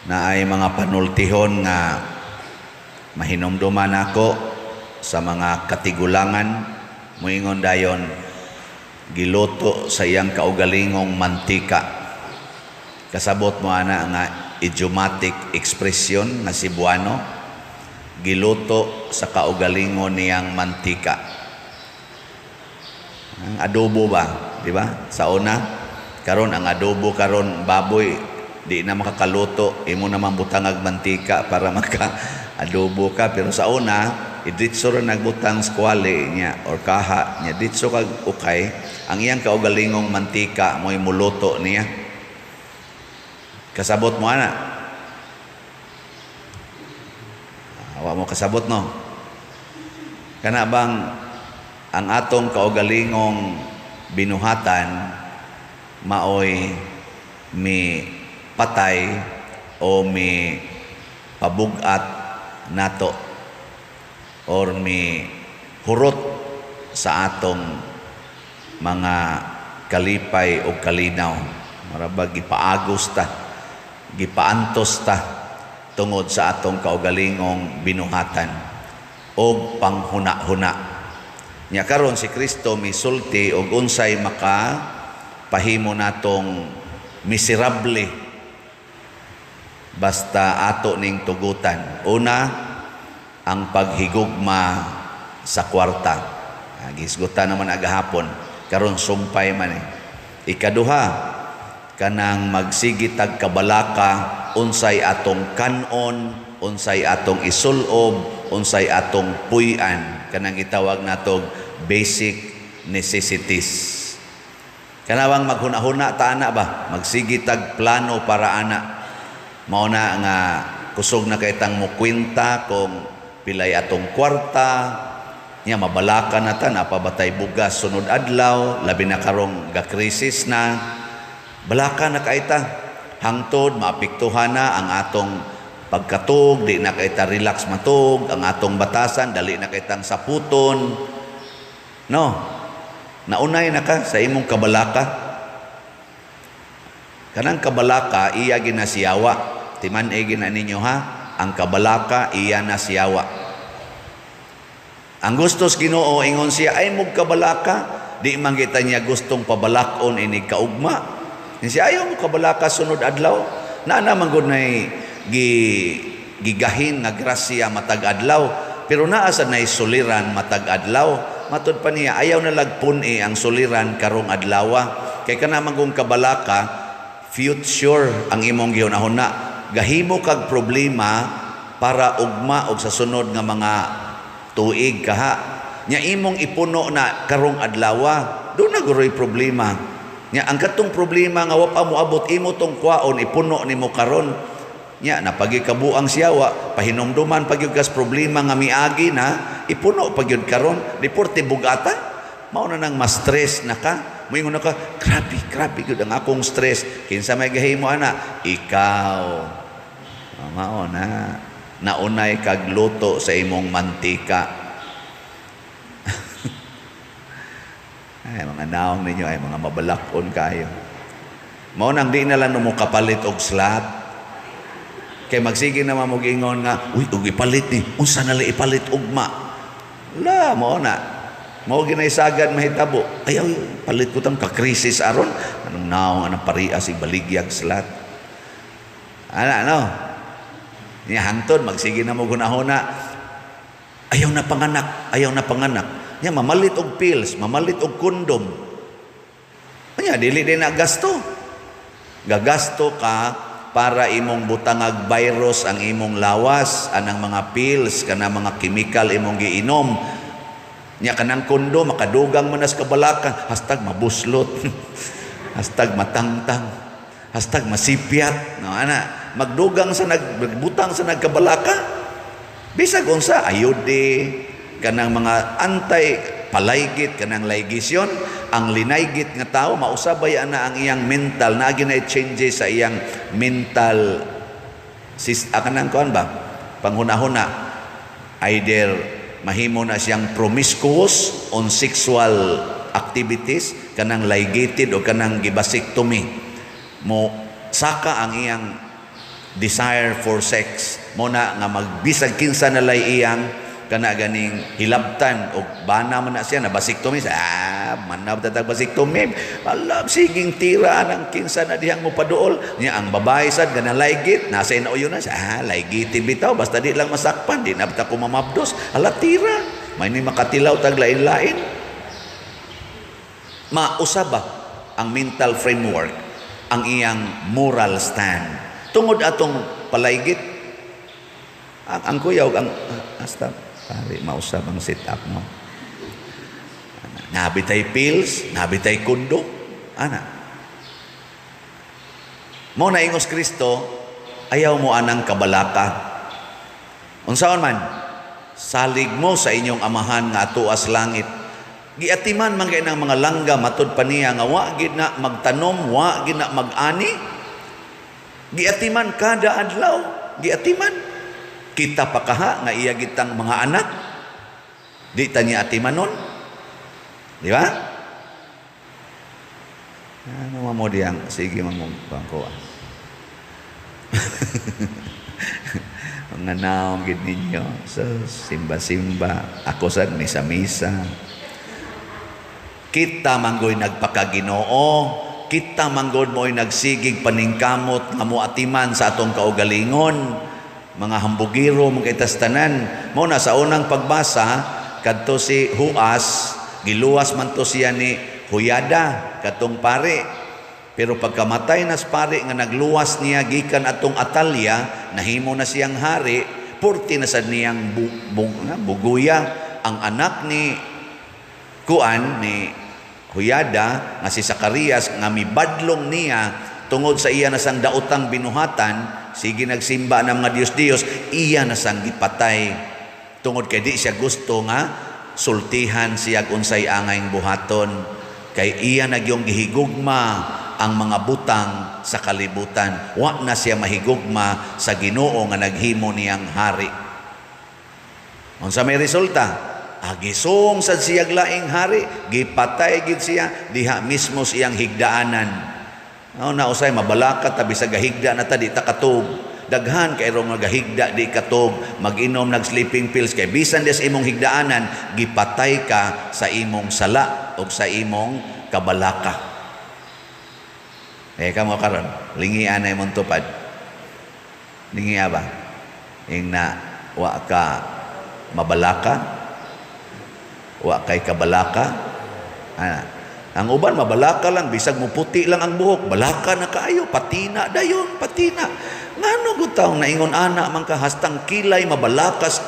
na ay mga panultihon nga mahinumduman ako sa mga katigulangan moingon dayon giluto sa iyang kaugalingong mantika. Kasabot mo ana nga idiomatic expression nga Cebuano, giluto sa kaugalingon niyang mantika. Ang adobo ba, di ba? Sa una, karon ang adobo karon baboy di na makakaluto, imo naman butangag mantika para maka-adobo ka. Pero sa una, iditso rin nagbutang squale niya or kaha niya, ditso kag ukay, ang iyang kaugalingong mantika mo'y muluto niya. Kasabot mo ana? Awa mo kasabot no? Kana bang ang atong kaugalingong binuhatan maoy mi patay o mi pabugat nato or mi hurot sa atong mga kalipay o kalinaw. Marabag gipaagos ta, gipaantos ta tungod sa atong kaugalingong binuhatan o panghuna-huna. Nya karon si Kristo misulti og unsay maka pahimo natong miserable basta ato ning tugutan. Una, ang paghigugma sa kwarta. Gisgutan naman agahapon, karon sumpay man eh. Ikaduha, kanang magsigitag kabalaka unsay atong kanon, unsay atong isulob, unsay atong puy-an, kanang gitawag natog basic necessities. Kanawang maghuna-huna ta ana ba, magsigitag plano para ana. Mao na nga kusog na kay tang mo kwenta kung pilay atong kwarta, nya mabalaka na ta napabatay bugas sunod adlaw, labi na karong gakrisis na. Balaka na kay ta hangtod maapektuhan na ang atong pagkatug, di na kay ta relax matug, ang atong batasan dali na kay tang saputon. No. Naunay na ka sa imong kabalaka. Kanang kabalaka iya ginasiyawa. Timan-e gina ninyo ha, ang kabalaka iya nasiyawa. Ang gustos Ginoo ingon siya ay mug kabalaka, di man kita niya gustong pabalakon ini kaugma. Siya ayaw mo kabalaka sunod adlaw. Na naman gud nay gigahin nga grasya matag adlaw, pero naa sa nay suliran matag adlaw. Matud pa niya, ayaw na lagpun ang suliran karong adlawa. Kay ka naman kung kabalaka, future ang imong gihunahuna. Gahimo kag problema para ugma og sa sunod nga mga tuig kaha. Nya imong ipuno na karong adlawa, doon na guroy problema. Nya ang katong problema nga wa pa moabot imo tong kwaon, ipuno nimo karon. Nya napagikabuang siyawa, pahinumduman pagyud kas problema nga miagi na, ipuno pagyud karon, deporte bugata, mao na nang ma-stress na ka. Moingon na ka, grabe gyud ang akong stress. Kinsa may gahimo ana? Ikaw. Mao na. Naunay kag luto sa imong mantika. Ay mga naong ninyo ay mga mabalakon kayo. Mao nang di na lang mo kapalit og slot. Kay magsige naman mag-ingon nga, uy, ug ipalit ni, unsa na lang ipalit ugma. La, mo na. Mo ginaysagad mahitabo. Ayaw, palit ko tang kakrisis aron. Anong naong, anong paria si baligyag slat. No? Niya hangtod, magsige na mo gunahuna. Ayaw na panganak. Niya mamalit og pills, mamalit og kondom. Niya, dili din na gasto. Gagasto ka para imong butangag virus ang imong lawas, anang mga pills, kanang mga chemical imong giinom. Nya kanang kondo, makadugang manas kabalaka, hashtag mabuslot, hashtag matangtang, hashtag masipyat. No, ana, magdugang sa nagbutang sa nagkabalaka, bisag unsa, ayode, kanang mga anti-palaygit, kanang laygisyon, ang linaygit nga tao mausabay ana ang iyang mental na ginay changes sa iyang mental kanang kuan ba panghuna-huna, either mahimo na siyang promiscuous on sexual activities, kanang ligated o kanang gibasectomy mo saka ang iyang desire for sex mo na nga magbisag kinsa nalay iyang kana ganing hilabtan o bana man na siya na basiktomi manab tatag basiktomi alam siging tira ang kinsa na dihang mo paduol niya ang babae sad gana laygit nasa inauyo na siya laygit bitaw basta di lang masakpan di na ta ko mamabdos ala tira may ni makatilaw tag lain-lain mausaba ang mental framework ang iyang moral stand tungod atong palaygit ang kuyaw ang hasta pare mausab ang sit up mo nabitay pills nabitay kundo ana mo na ingos Kristo ayaw mo anang kabalaka unsaon man salig mo sa inyong amahan nga atuas langit giatiman man kay nang mga langga matud pa niya nga wa gid na magtanom wa gid na mag-ani giatiman kada adlaw giatiman kita pakaha nga iya gitang mga anak di ta niya atimanon di ba ano mo diyang sige man mong bangko mga naong gid ninyo so simba-simba ako sad misa-misa kita manggoy nagpakaginoo kita manggod mo'y nagsigig paningkamot nga moatiman sa atong kaugalingon mga hambugiro mga itastanan mo na sa unang pagbasa kadto si Huas giluwas man to siya ni Huyada katong pare pero pagkamatay nas pare nga nagluwas niya gikan atong Atalya nahimo na siyang hari purti na sad niyang buguya ang anak ni Kuan ni Huyada nga si Zacarias nga mibadlong niya tungod sa iya nasang daotang binuhatan sige nagsimba ng mga Diyos-Diyos iya nasang gipatay tungod kay di siya gusto nga sultihan siya unsay angayng buhaton kay iya nagyong gihigugma ang mga butang sa kalibutan wa na siya mahigugma sa Ginoo nga naghimo niyang hari unsa may resulta agisong sad siyag laing hari gipatay gid siya diha mismo siyang higdaanan na usay mabalaka tabi sa gahigda na ta di ta katog daghan kay rong gahigda di katog mag-inom nag sleeping pills kay bisan des imong higdaanan gipatay ka sa imong sala o sa imong kabalaka kamo karon lingian na imong tupad lingiya ba ing na wa ka mabalaka wa kay kabalaka ang uban mabalaka lang bisag mo puti lang ang buhok balaka na kaayo patina dayon patina ngano gud taong naingon ana man ka hastang kilay mabalakas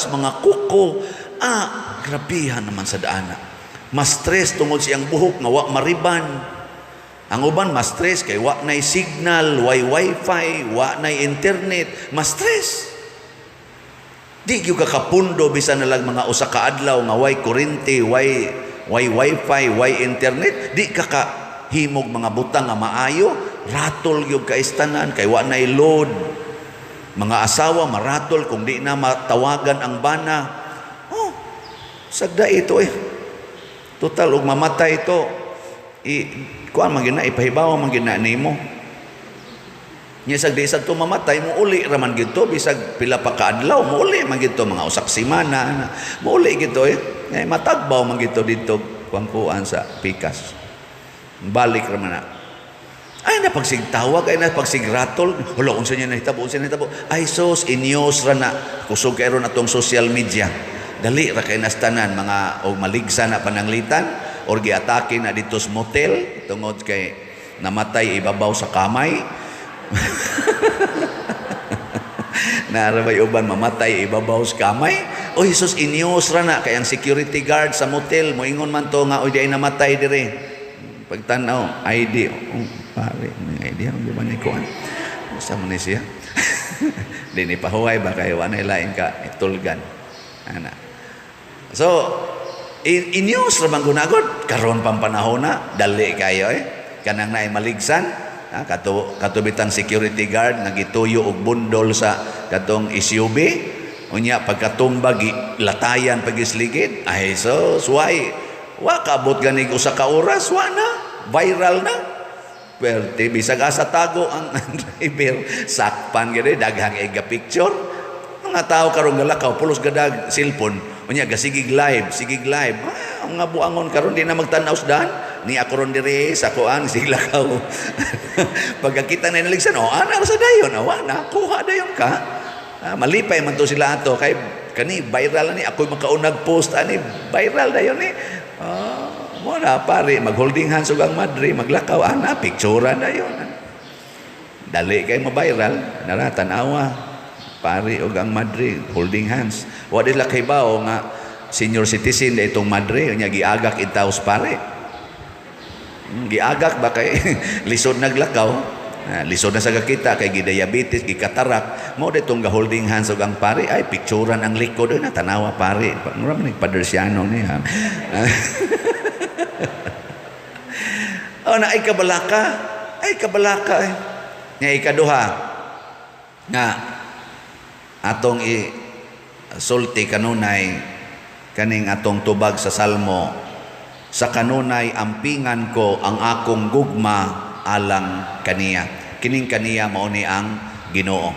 mga kuko grabihan naman sa daana mas stress tungod siyang buhok nga wa mariban ang uban mas stress kay wa nay signal wifi wa nay internet mas stress di gyud ka kapundo bisan na lang mga usa ka adlaw nga way kuryente way wifi, way internet, di ka himog mga butang nga maayo, ratol yung kaistanan, kay wa na'y load. Mga asawa, maratol kung di na matawagan ang bana. Sagda ito Total, ug mamatay ito. Kuan magina, ipahibaw magina nimo. Nya sagdi sad to mamatay mo uli raman gito bisag pila pa ka adlaw mo uli man gito mga usak semana mo uli gito matagbaw man gito dito kuan sa pikas balik raman na ay napagsigtawag ay napagsigratol hulo unsa niya nahitabo ay sos inyos ra na kusog kay ron atong social media dali ra kay nastanan mga og maligsa na pananglitan or giatake na dito sa motel tungod kay namatay ibabaw sa kamay narabay uban mamatay ibabaw sa kamay o Jesus inyos ra na kay ang security guard sa motel moingon man to nga oy di ay namatay dire pagtanaw ID pare may ID ang ba ni kuan sa man siya dini pahuway ba kay wa nay lain ka itulgan ana so inyos ra man gunagod karon pang panahon na dali kayo kanang naay maligsan katubitan security guard nagituyo og bundol sa katong SUV unya pagkatumba latayan pagisligid ay so why wa kabot ganig usa ka oras wa na viral na Pwerte, bisag asa tago ang driver, sakpan gani, daghang ega picture. Mga tao karong galakaw, pulos gadag cellphone, unya gasigig live, sigig live. Ang nga buangon karon di na magtanaw sdan, ni ako ron diri sa kuan siglakaw. Pagkakita na naligsan, ana sa dayon, awa na, kuha dayon ka. Malipay man to sila ato, kay kani viral ni, ako'y makaunag post, ani, viral dayon ni. Mo na pare, mag-holding hands ug ang madre, maglakaw, ana, picturean na yun. Dali kay ma-viral, naratan-awa, pare ug ang madre, holding hands. Wa di kay bao nga, senior citizen da itong madre, nya giagak itaos pare. Giagak ba kay, lisod naglakaw, lisod na sa kakita, kay gidiabetes, gikatarak, mo da itong holding hands ug ang pare, ay, picturean ang likod, na tanawa pare, mura man nagpadersyano niya. Na ay kabalaka eh. Nga ikaduha nga atong sulti kanunay kaning atong tubag sa salmo, sa kanunay ampingan ko ang akong gugma alang kaniya. Kining kaniya mao ni ang Ginoo.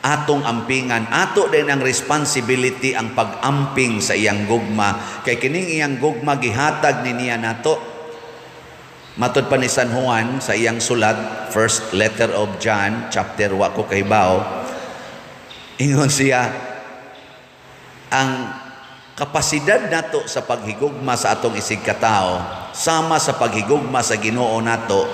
Atong ampingan, ato din ang responsibility ang pag-amping sa iyang gugma, kay kining iyang gugma gihatag ni niya nato. Matod pa ni San Juan sa iyang sulat, first letter of John, chapter 1 ko kahibaw, ingon siya, ang kapasidad nato sa paghigugma sa atong isig katao, sama sa paghigugma sa Ginoo nato,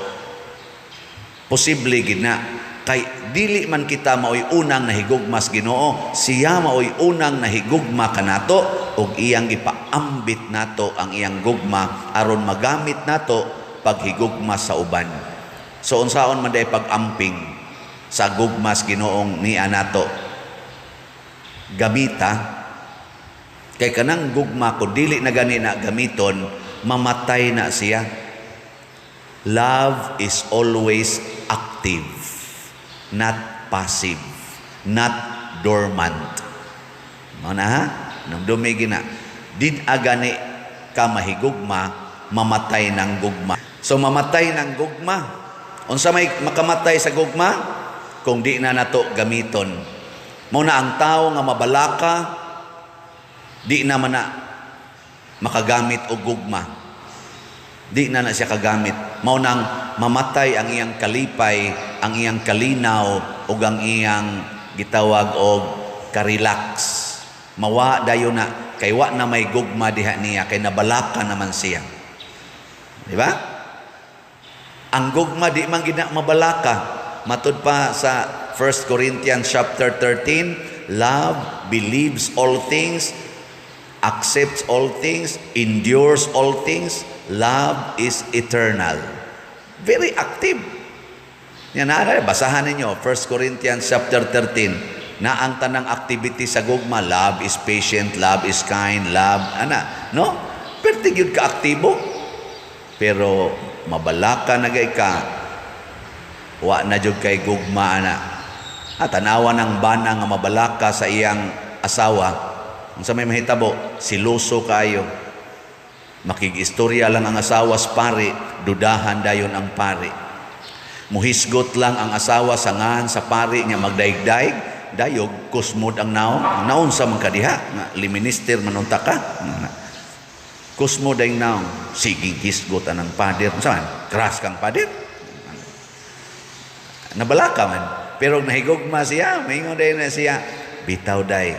posible gina. Kay dili man kita maoy unang nahigugma sa Ginoo, siya maoy unang nahigugma kanato, ug iyang ipaambit nato ang iyang gugma aron magamit nato paghigugma sa uban. So unsaon man day pag-amping sa gugmas Ginoong niya nato? Gamita, kay kanang gugma ko dili na gani na gamiton, mamatay na siya. Love is always active, not passive, not dormant. Mao na ha? Nang dumigi na, din agani ka mahigugma, mamatay ng gugma. So mamatay ng gugma. Unsa may makamatay sa gugma? Kung di na nato gamiton. Muna ang tao nga mabalaka, di na man na makagamit og gugma. Di na siya kagamit. Mao nang mamatay ang iyang kalipay, ang iyang kalinaw, ug ang iyang gitawag og ka-relax. Mawa dayon na, kay wa na may gugma diha niya, kay nabalaka naman siya. Di ba? Ang gugma di man gina mabalaka. Matud pa sa 1 Corinthians chapter 13, love believes all things, accepts all things, endures all things. Love is eternal. Very active. Yan na, basahan ninyo 1 Corinthians chapter 13. Na ang tanang activity sa gugma, love is patient, love is kind, love, no? Pertig yun ka-aktibo. Pero mabalaka na gay ka, wa na jud kay gugma ana. At tanawa ng bana nga mabalaka sa iyang asawa, unsa may mahitabo, siluso kayo. Makig-istorya lang ang asawa sa pari, dudahan dayon ang pari. Muhisgot lang ang asawa sa ngan sa pari niya magdaig-daig, dayog kusmod ang naong. Ang naon sa man kadiha, nga liminister manunta ka. Kusmo dayong naong, siging hisgot ang pader. Saan? Keras kang pader. Nabalaka man. Pero nahigugma siya, maingon dahil na siya, bitaw day.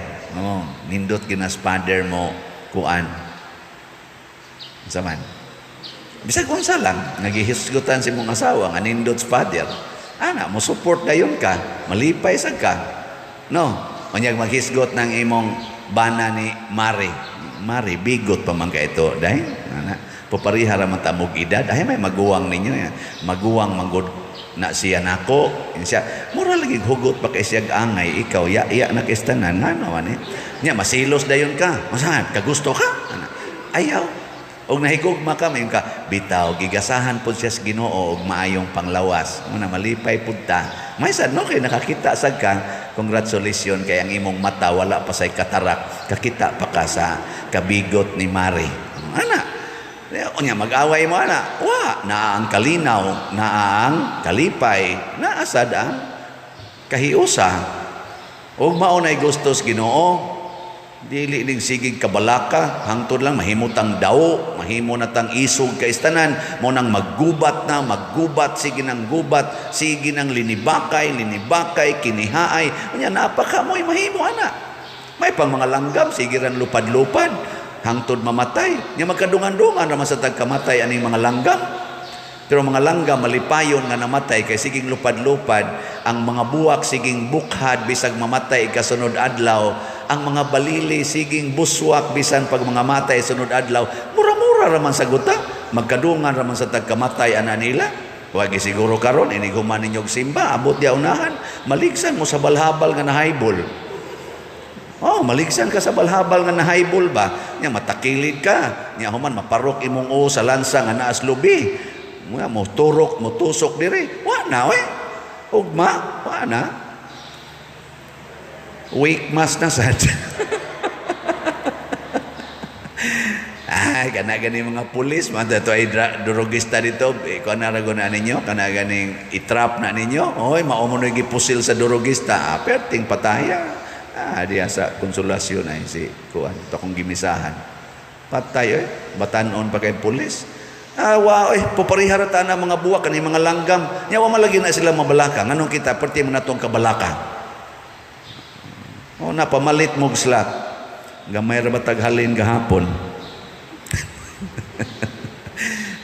Nindot ginas pader mo, kuan. Saman. Bisag kung sa lang, nagihisgutan si mong asawa, nga nindot sa pader. Mo support dayon ka, malipay sa ka. No, manyag maghisgot ng imong bana ni Mari, bigot pa man ka ito. Dahil, paparihara man tamog edad. Dahil may maguwang ninyo. Maguwang manggod na siya nako. Siya, mura lagi hugot pa kay siya angay. Ikaw, iya na kistanan. Nya, masilos dayon ka. Masahan, kagusto ka? Ayaw. Og nahigugma ka, mayon ka, bitaw, gigasahan po siya sa Ginoo og maayong panglawas. Muna malipay punta. May sad no kay nakakita sad ka, congratulations kay ang imong mata wala pa say katarak. Kakita pa ka sa kabigot ni Mari. Unya mag-away mo ana. Wa na ang kalinaw, na ang kalipay, na asad ang kahiusa. Og maunay gustos Ginoo, dili ning sigig kabalaka, hangtod lang mahimutang daw, mahimo na tang isog kaistanan, mo nang maggubat, sige nang gubat, sige nang linibakay, kinihaay, unya napakamoy mahimo ana. May pang mga langgam, sige ran lupad-lupad, hangtod mamatay, nya magkadungan-dungan raman sa tagkamatay aning mga langgam. Pero mga langgam malipayon nga namatay kay siging lupad-lupad, ang mga buwak siging bukhad bisag mamatay kasunod adlaw, ang mga balili siging buswak bisan pag mga matay sunod adlaw, mura-mura raman sa guta, magkadungan raman sa tagkamatay ana nila. Wagi siguro karon ini human ninyog simba, abot dia unahan, maligsan mo sa balhabal nga nahaybol. Oh, maligsan ka sa balhabal nga nahaybol ba? Nya matakilid ka, nya human maparok imong o sa lansa nga naas lubi. Mo turok, mo tusok diri. Wa na we. Ugma, wa na. Weak mas na sad. Ay, kana gani mga pulis, man to ay durugista dito. Iko na ragon na ninyo, kana ganing itrap na ninyo. Oy, mao mo na gipusil sa durugista. Perting pataya. Diya sa konsolasyon ay si kuan to kong gimisahan. Patay batanon pa kay pulis. Puparihara na mga buwak kani mga langgam. Nya wa malagi na sila mabalaka. Nganong kita perti mo natong kabalaka. O na pamalit mo slat. Gamay ra batag halin gahapon.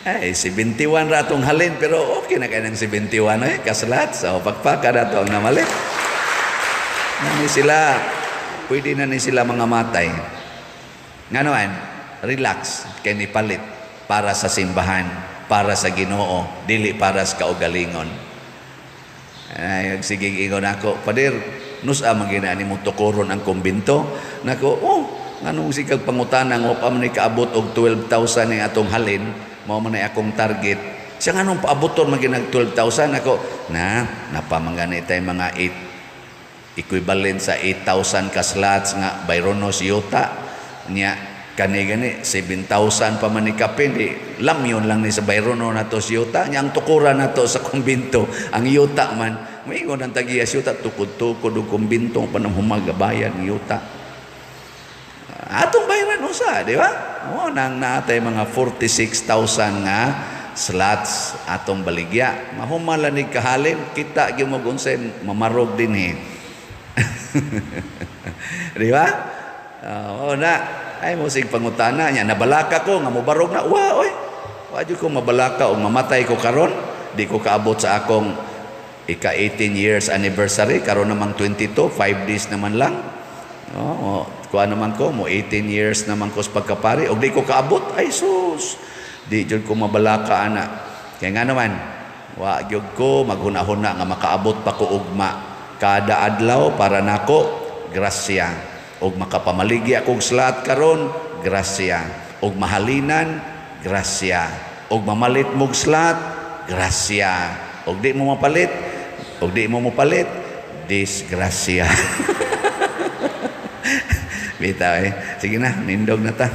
Ay 71 ra atong halin pero okay na kay nang 71 kaslat. So pagpaka na to ang namalit. Nani sila pwede na ni sila mga matay. Nganoan? Relax kay ni palit. Para sa simbahan, para sa Ginoo, dili para sa kaugalingon. Ay, sige ingon ako, Pader, nusa magina ni mo tukuron ang kumbinto. Nako, nganong sikag pangutana ngo pa man kaabot og 12,000 ning atong halin, mao man akong target. Siya nganong paaboton maginag 12,000 ako, napamangani tay mga 8 equivalent sa 8,000 ka slots nga Byronos Yuta nya kani 7,000 pa man ni kapin lamyon lang ni sa Byrono na to si Yuta nya ang tukuran na to sa kumbinto ang Yuta man moingon ang tagiya si Yuta tukod-tukod og kumbinto panamhumagabayan ni Yuta atong bayran usa di ba mo nang natay mga 46,000 nga slots atong baligya mahumala ni kahalin kita gyud mo gunsen mamarog dinhi di ba na ay mo sig pangutana nya nabalaka ko nga mobarog na wa jud ko mabalaka o mamatay ko karon di ko kaabot sa akong ika 18 years anniversary karon namang 22 5 days naman lang kuha naman ko mo 18 years naman ko sa pagkapari og di ko kaabot ay sus di jud ko mabalaka ana kay nga naman wa jud ko maghunahuna nga makaabot pa ko ugma kada adlaw para nako grasya og makapamaligya akong slat karon grasya og mahalinan grasya og mamalit mog slat grasya og di mo mapalit disgrasya bitaw sige na nindog na ta